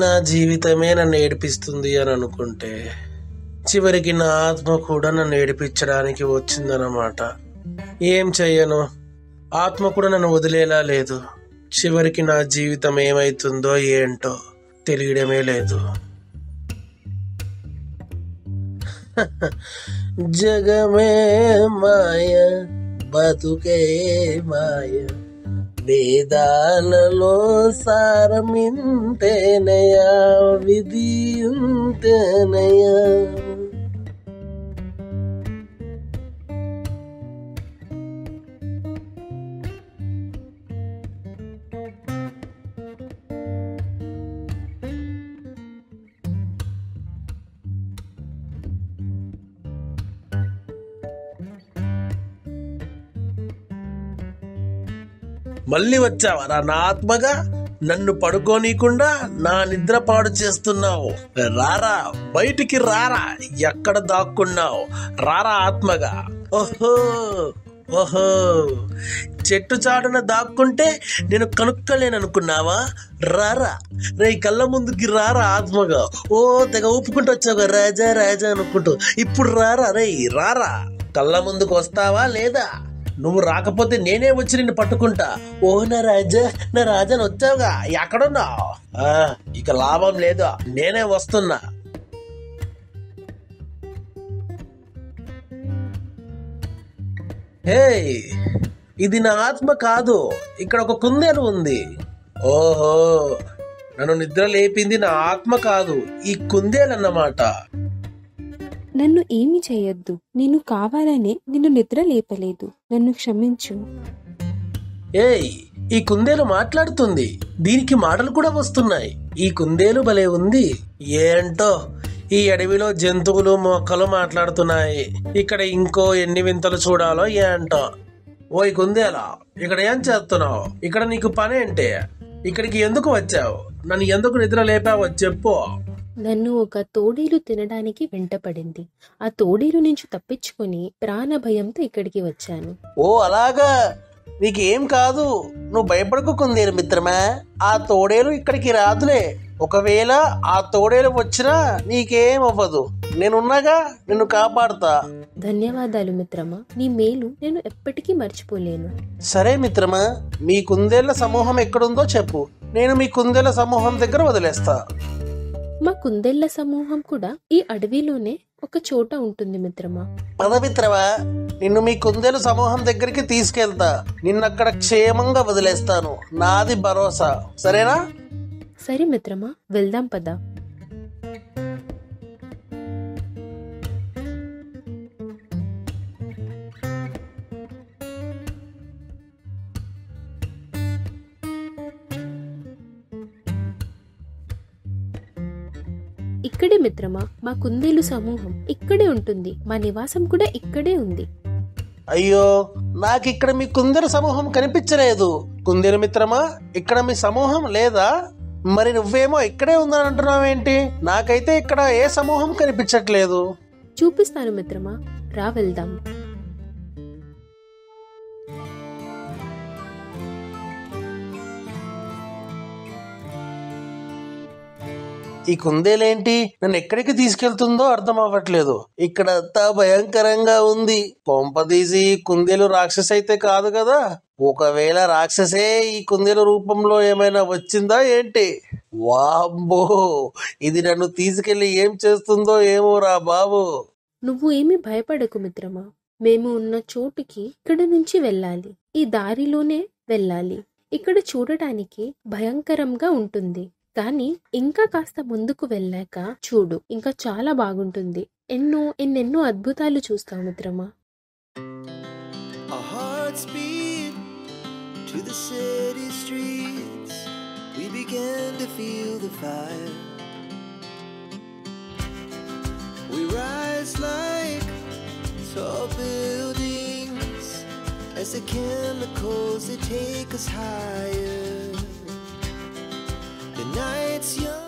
నా జీవితమే నన్ను ఏడిపిస్తుంది అని అనుకుంటే చివరికి నా ఆత్మ కూడా నన్ను ఏడిపించడానికి వచ్చిందన్నమాట. ఏం చెయ్యను, ఆత్మ కూడా నన్ను వదిలేలా లేదు. చివరికి నా జీవితం ఏమైతుందో ఏంటో తెలియడమే లేదు. జగమే మాయ, బతుకే మాయ, వేదాలలో సారమింతేనయా, విధి ఇంతేనయా. మళ్ళీ వచ్చావరా నా ఆత్మగా? నన్ను పడుకోనీకుండా నా నిద్ర పాడు చేస్తున్నావు. రారా, బయటికి రారా. ఎక్కడ దాక్కున్నావు? రారా ఆత్మగా. ఓహో ఓహో, చెట్టు చాటున దాక్కుంటే నేను కనుక్కలేననుకున్నావా? రారా రే, కళ్ళ ముందుకి రారా ఆత్మగా. ఓ తెగ ఊపుకుంటూ వచ్చావుగా రాజా రాజా అనుకుంటూ. ఇప్పుడు రారా రే, రారా. కళ్ళ ముందుకు వస్తావా లేదా? నువ్వు రాకపోతే నేనే వచ్చి నిన్ను పట్టుకుంటా. ఓ నా రాజా నా రాజాని వచ్చావుగా, ఎక్కడున్నావు? ఇక లాభం లేదు, నేనే వస్తున్నా. హే, ఇది నా ఆత్మ కాదు, ఇక్కడ ఒక కుందేలు ఉంది. ఓహో, నన్ను నిద్ర లేపింది నా ఆత్మ కాదు, ఈ కుందేలన్నమాట. నన్ను ఏమి చేయొద్దు, నేను కావాలనే నిన్ను నిద్ర లేపలేదు, నన్ను క్షమించు. ఏయ్, ఈ కుందేలు మాట్లాడుతుంది, దీనికి మాటలు కూడా వస్తున్నాయి. ఈ కుందేలు భలే ఉంది. ఏంటో ఈ అడవిలో జంతువులు మొక్కలు మాట్లాడుతున్నాయి. ఇక్కడ ఇంకో ఎన్ని వింతలు చూడాలో ఏంటో. ఓయ్ కుందేలా, ఇక్కడ ఏం చేస్తున్నావు? ఇక్కడ నీకు పని ఏంటి? ఇక్కడికి ఎందుకు వచ్చావు? నన్ను ఎందుకు నిద్ర లేపావో చెప్పు. నన్ను ఒక తోడేలు తినడానికి వెంటపడింది. ఆ తోడేలు నుంచి తప్పించుకొని ప్రాణ భయంతో ఇక్కడికి వచ్చాను. ఓ అలాగా, నీకేం కాదు, నువ్వు భయపడకు కుందేలు మిత్రమా. ఆ తోడేలు ఇక్కడికి రాదులే. ఒకవేళ ఆ తోడేలు వచ్చినా నీకేం అవ్వదు, నేనున్నాగా, నిన్ను కాపాడుతా. ధన్యవాదాలు మిత్రమా, నీ మేలు నేను ఎప్పటికీ మర్చిపోలేను. సరే మిత్రమా, మీ కుందేళ్ల సమూహం ఎక్కడుందో చెప్పు, నేను మీ కుందేళ్ల సమూహం దగ్గర వదిలేస్తా. మా కుందేళ్ల సమూహం కూడా ఈ అడవిలోనే ఒక చోట ఉంటుంది మిత్రమా. పద మిత్రమా, నిన్ను మీ కుందేలు సమూహం దగ్గరికి తీసుకెళ్తా. నిన్నక్కడ క్షేమంగా వదిలేస్తాను, నాది భరోసా. సరేనా? సరే మిత్రమా, వెళ్దాం పద. ఇక్కడే మిత్రమా, మా కుందేలు సమూహం ఇక్కడే ఉంటుంది. మా నివాసం కూడా ఇక్కడే ఉంది. అయ్యో, నాకిక్కడ మీ కుందేలు సమూహం కనిపించలేదు. కుందేలు మిత్రమా, ఇక్కడ మీ సమూహం లేదా? మరి నువ్వేమో ఇక్కడే ఉందని అంటున్నావేంటి? నాకైతే ఇక్కడ ఏ సమూహం కనిపించట్లేదు. చూపిస్తాను మిత్రమా, రా వెళ్దాం. ఈ కుందేలేంటి నన్ను ఎక్కడికి తీసుకెళ్తుందో అర్థం అవ్వట్లేదు. ఇక్కడ అంతా భయంకరంగా ఉంది. కొంపదీసి కుందేలు రాక్షసి అయితే కాదు కదా? ఒకవేళ రాక్షసే ఈ కుందేలు రూపంలో ఏమైనా వచ్చిందా ఏంటి? వామ్మో, ఇది నన్ను తీసుకెళ్లి ఏం చేస్తుందో ఏమో రా బాబు. నువ్వు ఏమి భయపడకు మిత్రమా, మేము ఉన్న చోటుకి ఇక్కడ నుంచి వెళ్ళాలి. ఈ దారిలోనే వెళ్ళాలి. ఇక్కడ చూడటానికి భయంకరంగా ఉంటుంది, కానీ ఇంకా కాస్త ముందుకు వెళ్ళాక చూడు, ఇంకా చాలా బాగుంటుంది. ఎన్నెన్నో అద్భుతాలు చూస్తావు మిత్రమా. To the city streets, we began to feel the fire. We rise like tall buildings as the chemicals, they take us higher. The night's young.